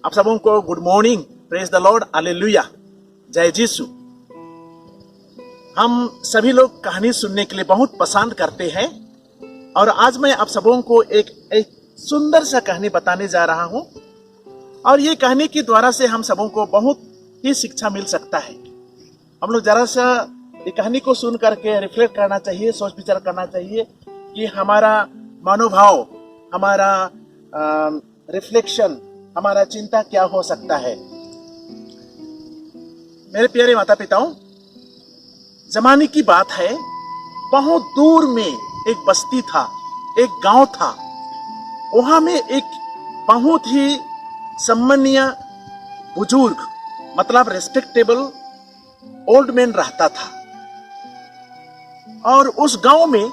आप सबों को good morning, praise the Lord, hallelujah, जय यीशु। हम सभी लोग कहानी सुनने के लिए बहुत पसंद करते हैं और आज मैं आप सबों को एक सुंदर सा कहानी बताने जा रहा हूं और ये कहानी के द्वारा से हम सबों को बहुत ही शिक्षा मिल सकता है। हम लोग जरा सा ये कहानी को सुन करके रिफ्लेक्ट करना चाहिए, सोच विचार करना चाहिए कि हमारा मनोभाव, हमारा रिफ्लेक्शन, हमारा चिंता क्या हो सकता है। मेरे प्यारे माता पिताओं, जमाने की बात है, बहुत दूर में एक बस्ती था, एक गांव था। वहां में एक बहुत ही सम्मानीय बुजुर्ग, मतलब रेस्पेक्टेबल ओल्ड मैन रहता था और उस गांव में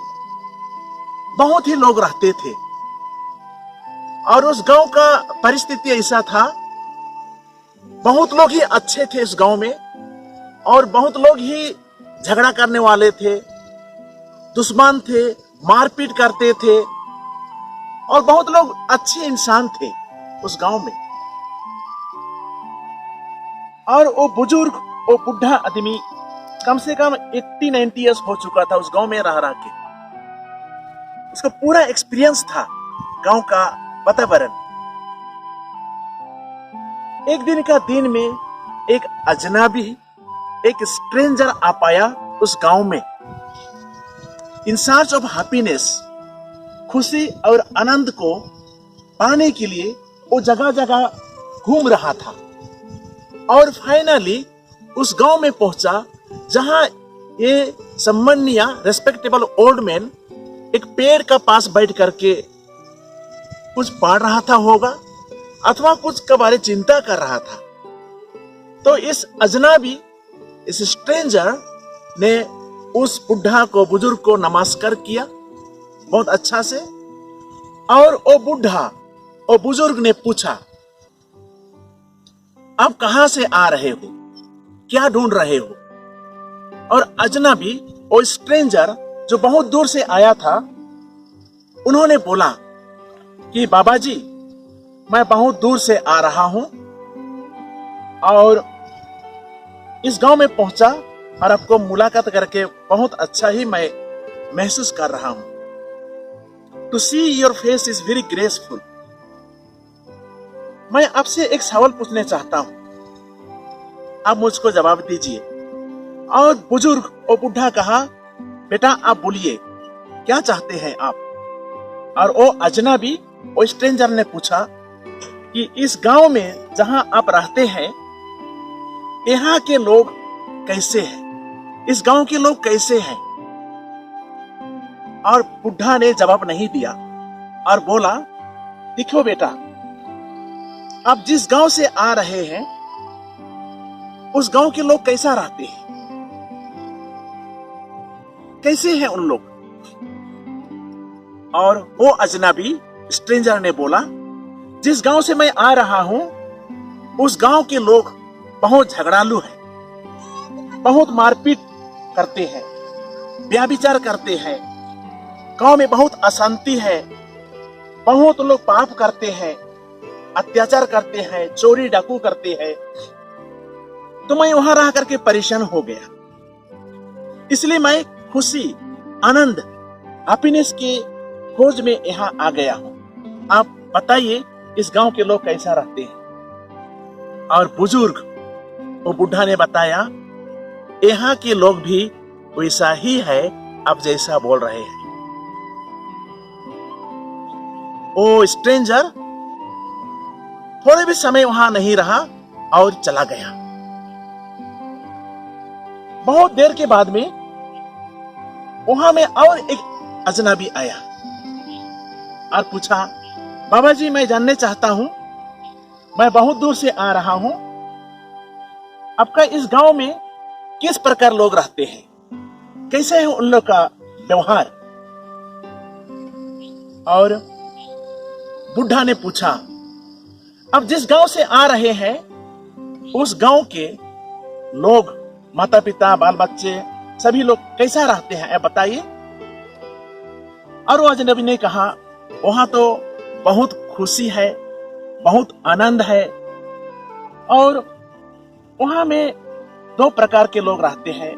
बहुत ही लोग रहते थे और उस गांव का परिस्थिति ऐसा था, बहुत लोग ही अच्छे थे इस गांव में और बहुत लोग ही झगड़ा करने वाले थे, दुश्मन थे, मारपीट करते थे और बहुत लोग अच्छे इंसान थे उस गांव में। और वो बुजुर्ग, वो बुढ़ा आदमी कम से कम 80-90 ईयर्स हो चुका था उस गांव में रह के। उसका पूरा एक्सपीरियंस था गांव का वातावरण। एक दिन का दिन में एक अजनबी, एक स्ट्रेंजर आ पाया उस गांव में। इन सर्च ऑफ हैप्पीनेस, खुशी और आनंद को पाने के लिए वो जगह जगह घूम रहा था और फाइनली उस गांव में पहुंचा जहां ये सम्मानीय रेस्पेक्टेबल ओल्ड मैन एक पेड़ का पास बैठ करके कुछ पढ़ रहा था होगा अथवा कुछ के बारे चिंता कर रहा था। तो इस अजनबी, इस स्ट्रेंजर ने उस बुढ़ा को, बुजुर्ग को नमस्कार किया बहुत अच्छा से। और वो बुढ़ा, वो बुजुर्ग ने पूछा, आप कहां से आ रहे हो, क्या ढूंढ रहे हो? और अजनबी, वो स्ट्रेंजर जो बहुत दूर से आया था, उन्होंने बोला कि बाबा जी, मैं बहुत दूर से आ रहा हूं और इस गांव में पहुंचा और आपको मुलाकात करके बहुत अच्छा ही मैं महसूस कर रहा हूं। To see your face is very graceful. मैं आपसे एक सवाल पूछने चाहता हूं, आप मुझको जवाब दीजिए। और बुजुर्ग और बुढ़ा कहा, बेटा आप बोलिए, क्या चाहते हैं आप? और वो अजनबी, वो स्ट्रेंजर ने पूछा कि इस गांव में जहां आप रहते हैं, यहाँ के लोग कैसे हैं? इस गांव के लोग कैसे हैं? और बुढ़ा ने जवाब नहीं दिया और बोला, देखो बेटा, आप जिस गांव से आ रहे हैं उस गांव के लोग कैसा रहते हैं, कैसे हैं उन लोग? और वो अजनबी स्ट्रेंजर ने बोला, जिस गांव से मैं आ रहा हूं उस गांव के लोग बहुत झगड़ालू हैं, बहुत मारपीट करते हैं, व्यभिचार करते हैं, गांव में बहुत अशांति है, बहुत लोग पाप करते हैं, अत्याचार करते हैं, चोरी डाकू करते हैं। तो मैं वहां रह करके परेशान हो गया, इसलिए मैं खुशी, आनंद, हैप्पीनेस की खोज में यहाँ आ गया हूं। आप बताइए इस गांव के लोग कैसा रहते हैं? और बुजुर्ग, वो बुढ़ा ने बताया, यहाँ के लोग भी वैसा ही है आप जैसा बोल रहे हैं। वो स्ट्रेंजर थोड़े भी समय वहां नहीं रहा और चला गया। बहुत देर के बाद में वहां में और एक अजनबी आया और पूछा, बाबा जी, मैं जानने चाहता हूं, मैं बहुत दूर से आ रहा हूं, आपका इस गांव में किस प्रकार लोग रहते हैं, कैसे है उन लोग का व्यवहार? और बुढ़ा ने पूछा, अब जिस गांव से आ रहे हैं उस गांव के लोग, माता पिता, बाल बच्चे, सभी लोग कैसा रहते हैं, बताइए। और वो अजनबी ने कहा, वहां तो बहुत खुशी है, बहुत आनंद है, और वहां में दो प्रकार के लोग रहते हैं।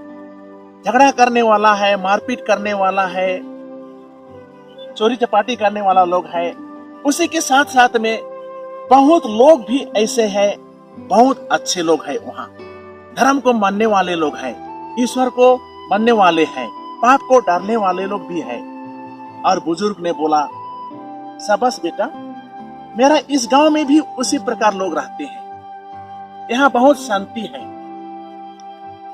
झगड़ा करने वाला है, मारपीट करने वाला है, चोरी चपाटी करने वाला लोग है। उसी के साथ साथ में बहुत लोग भी ऐसे हैं, बहुत अच्छे लोग हैं। वहां धर्म को मानने वाले लोग हैं, ईश्वर को मानने वाले हैं, पाप को डरने वाले लोग भी हैं। और बुजुर्ग ने बोला, शाबाश बेटा, मेरा इस गांव में भी उसी प्रकार लोग रहते हैं, यहाँ बहुत शांति है।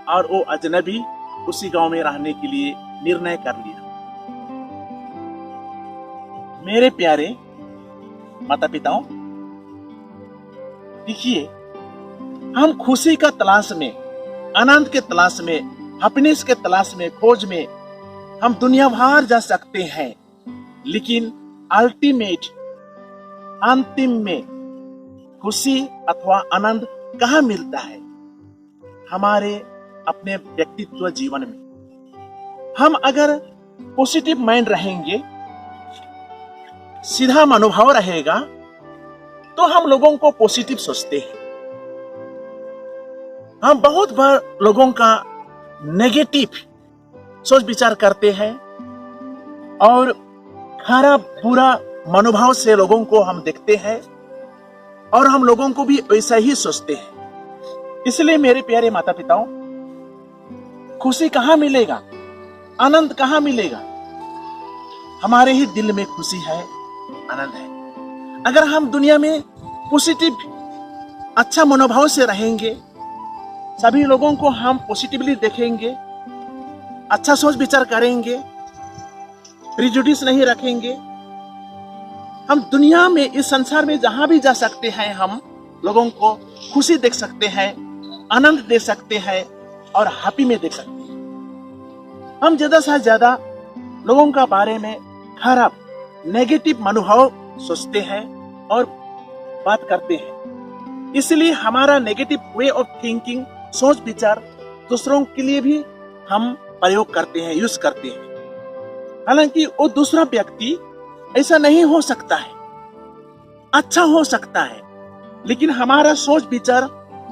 और वो अजनबी उसी गांव में रहने के लिए निर्णय कर लिया। मेरे प्यारे माता पिताओं, देखिए, हम खुशी का तलाश में, आनंद के तलाश में, हैप्पीनेस के तलाश में, खोज में हम दुनिया भर जा सकते हैं, लेकिन अल्टीमेट, अंतिम में खुशी अथवा आनंद कहाँ मिलता है? हमारे अपने व्यक्तित्व जीवन में। हम अगर पॉजिटिव माइंड रहेंगे, सीधा मनोभाव रहेगा, तो हम लोगों को पॉजिटिव सोचते हैं। हम बहुत बार लोगों का नेगेटिव सोच विचार करते हैं और खराब बुरा मनोभाव से लोगों को हम देखते हैं और हम लोगों को भी वैसा ही सोचते हैं। इसलिए मेरे प्यारे माता पिताओं, खुशी कहां मिलेगा, आनंद कहां मिलेगा? हमारे ही दिल में खुशी है, आनंद है। अगर हम दुनिया में पॉजिटिव, अच्छा मनोभाव से रहेंगे, सभी लोगों को हम पॉजिटिवली देखेंगे, अच्छा सोच विचार करेंगे, प्रिजुडिस नहीं रखेंगे, हम दुनिया में, इस संसार में जहां भी जा सकते हैं, हम लोगों को खुशी देख सकते हैं, आनंद दे सकते हैं और हैप्पी में देख सकते हैं। हम ज्यादा से ज्यादा लोगों का बारे में खराब, नेगेटिव मनोभाव सोचते हैं और बात करते हैं। इसलिए हमारा नेगेटिव वे ऑफ थिंकिंग, सोच विचार दूसरों के लिए भी हम प्रयोग करते हैं, यूज करते हैं। हालांकि वो दूसरा व्यक्ति ऐसा नहीं हो सकता है, अच्छा हो सकता है, लेकिन हमारा सोच विचार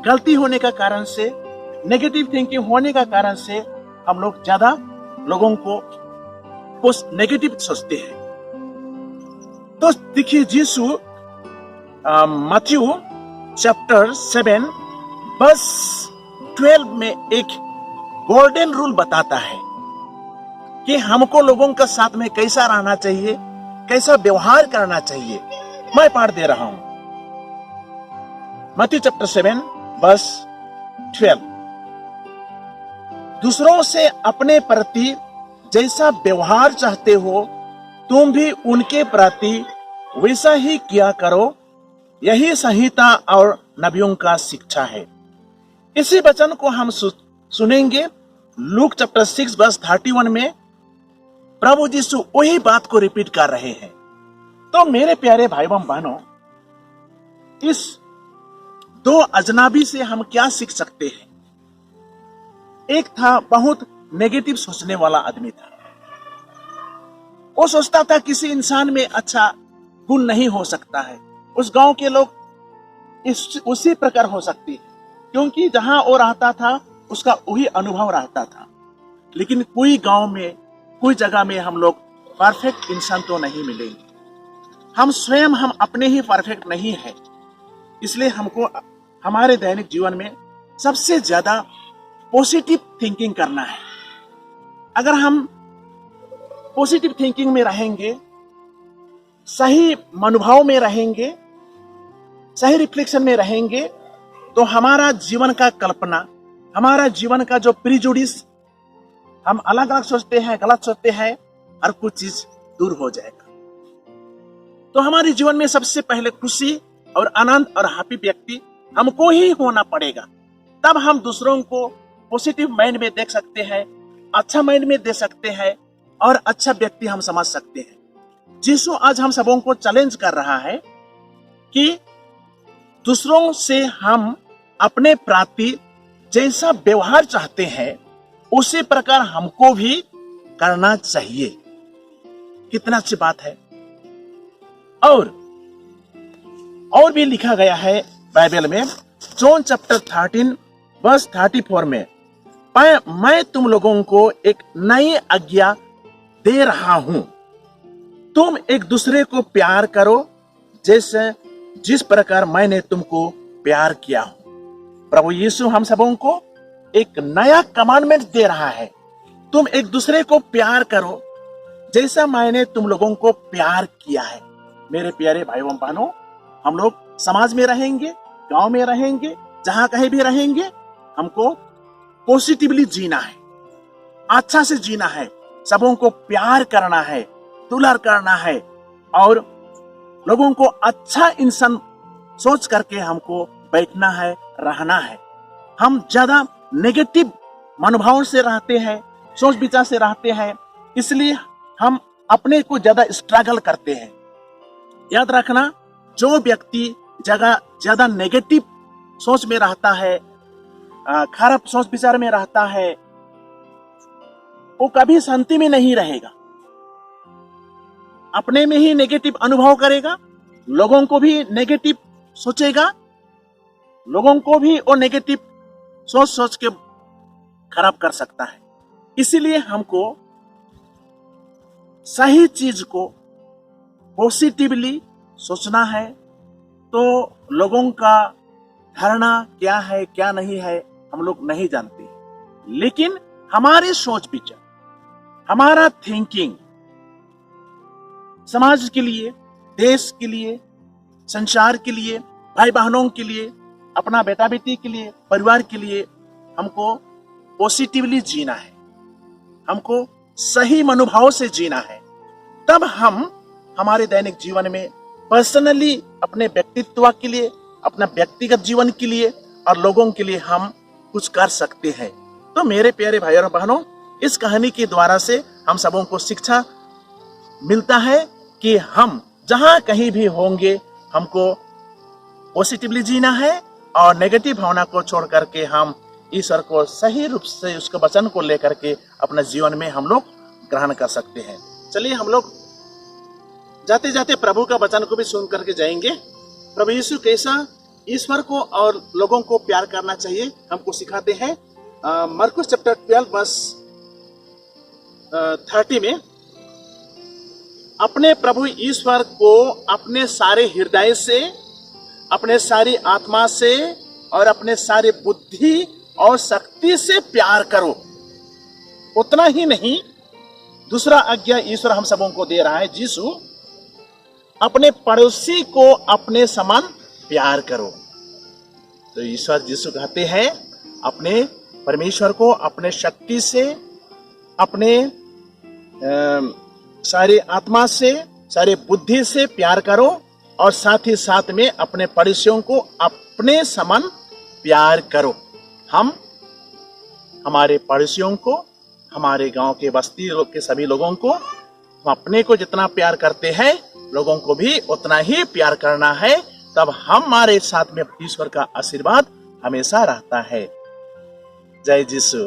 गलती होने का कारण से, नेगेटिव थिंकिंग होने का कारण से हम लोग ज्यादा लोगों को नेगेटिव सोचते हैं। तो देखिए, यीशु मत्ती चैप्टर 7 वर्स 12 में एक गोल्डन रूल बताता है कि हमको लोगों का साथ में कैसा रहना चाहिए, कैसा व्यवहार करना चाहिए। मैं पाठ दे रहा हूं, मत्ती चैप्टर 7 वर्स 12। दूसरों से अपने प्रति जैसा व्यवहार चाहते हो, तुम भी उनके प्रति वैसा ही किया करो, यही संहिता और नबियों का शिक्षा है। इसी वचन को हम सुनेंगे लूक चैप्टर 6 वर्स 31 में। प्रभु यीशु वही बात को रिपीट कर रहे हैं। तो मेरे प्यारे भाई बहनों, इस दो अजनबी से हम क्या सीख सकते हैं? एक था बहुत नेगेटिव सोचने वाला आदमी था। वो सोचता था किसी इंसान में अच्छा गुण नहीं हो सकता है, उस गांव के लोग उसी प्रकार हो सकती है, क्योंकि जहां वो रहता था उसका वही अनुभव रहता था। लेकिन कोई गांव में, कोई जगह में हम लोग परफेक्ट इंसान तो नहीं मिलेंगे। हम स्वयं, हम अपने ही परफेक्ट नहीं है। इसलिए हमको हमारे दैनिक जीवन में सबसे ज्यादा पॉजिटिव थिंकिंग करना है। अगर हम पॉजिटिव थिंकिंग में रहेंगे, सही मनोभाव में रहेंगे, सही रिफ्लेक्शन में रहेंगे, तो हमारा जीवन का कल्पना, हमारा जीवन का जो प्रिजुडिस, हम अलग अलग सोचते हैं, गलत सोचते हैं, हर कुछ चीज दूर हो जाएगा। तो हमारे जीवन में सबसे पहले खुशी और आनंद और हैप्पी व्यक्ति हमको ही होना पड़ेगा। तब हम दूसरों को पॉजिटिव माइंड में देख सकते हैं, अच्छा माइंड में दे सकते हैं और अच्छा व्यक्ति हम समझ सकते हैं। यीशु आज हम सबों को चैलेंज कर रहा है कि दूसरों से हम अपने प्रति जैसा व्यवहार चाहते हैं, उसी प्रकार हमको भी करना चाहिए। कितना अच्छी बात है। और भी लिखा गया है बाइबल में, जॉन चैप्टर 13 वर्स 34 में, मैं तुम लोगों को एक नई आज्ञा दे रहा हूं, तुम एक दूसरे को प्यार करो जैसे जिस प्रकार मैंने तुमको प्यार किया हो। प्रभु यीशु हम सबों को एक नया कमांडमेंट दे रहा है, तुम एक दूसरे को प्यार करो जैसा मैंने तुम लोगों को प्यार किया है। मेरे प्यारे भाइयों बहनों, हम लोग समाज में रहेंगे, गांव में रहेंगे, जहां कहीं भी रहेंगे, हमको पॉजिटिवली जीना है, अच्छा से जीना है, सबों को प्यार करना है, दुलार करना है और लोगों को अच्छा इंसान सोच करके हमको बैठना है, रहना है। हम ज्यादा नेगेटिव मनोभाव से रहते हैं, सोच विचार से रहते हैं, इसलिए हम अपने को ज्यादा स्ट्रगल करते हैं। याद रखना, जो व्यक्ति ज्यादा नेगेटिव सोच में रहता है, खराब सोच विचार में रहता है, वो कभी शांति में नहीं रहेगा, अपने में ही नेगेटिव अनुभव करेगा, लोगों को भी नेगेटिव सोचेगा, लोगों को भी वो नेगेटिव सोच के खराब कर सकता है। इसीलिए हमको सही चीज को पॉजिटिवली सोचना है। तो लोगों का धारणा क्या है क्या नहीं है हम लोग नहीं जानते, लेकिन हमारे सोच विचार, हमारा थिंकिंग समाज के लिए, देश के लिए, संसार के लिए, भाई बहनों के लिए, अपना बेटा बेटी के लिए, परिवार के लिए हमको पॉजिटिवली जीना है, हमको सही मनोभाव से जीना है। तब हम हमारे दैनिक जीवन में पर्सनली अपने व्यक्तित्व के लिए, अपना व्यक्तिगत जीवन के लिए और लोगों के लिए हम कुछ कर सकते हैं। तो मेरे प्यारे भाइयों और बहनों, इस कहानी के द्वारा से हम सबों को शिक्षा मिलता है कि हम जहां कहीं भी होंगे हमको पॉजिटिवली जीना है और नेगेटिव भावना को छोड़ करके हम ईश्वर को सही रूप से उसके वचन को लेकर के अपने जीवन में हम लोग ग्रहण कर सकते हैं। चलिए हम लोग जाते जाते प्रभु का वचन को भी सुन करके जाएंगे। प्रभु यीशु कैसा ईश्वर को और लोगों को प्यार करना चाहिए हमको सिखाते हैं। मरकुस चैप्टर 12 वर्स 30 में, अपने प्रभु ईश्वर को अपने सारे हृदय से, अपने सारी आत्मा से और अपने सारे बुद्धि और शक्ति से प्यार करो। उतना ही नहीं, दूसरा आज्ञा ईश्वर हम सबों को दे रहा है, यीशु, अपने पड़ोसी को अपने समान प्यार करो। तो ईश्वर यीशु कहते हैं अपने परमेश्वर को अपने शक्ति से, अपने सारे आत्मा से, सारे बुद्धि से प्यार करो और साथ ही साथ में अपने पड़ोसियों को अपने समान प्यार करो। हम हमारे पड़ोसियों को, हमारे गांव के बस्ती लोग के सभी लोगों को, हम अपने को जितना प्यार करते हैं लोगों को भी उतना ही प्यार करना है। तब हमारे साथ में ईश्वर का आशीर्वाद हमेशा रहता है। जय यीशु।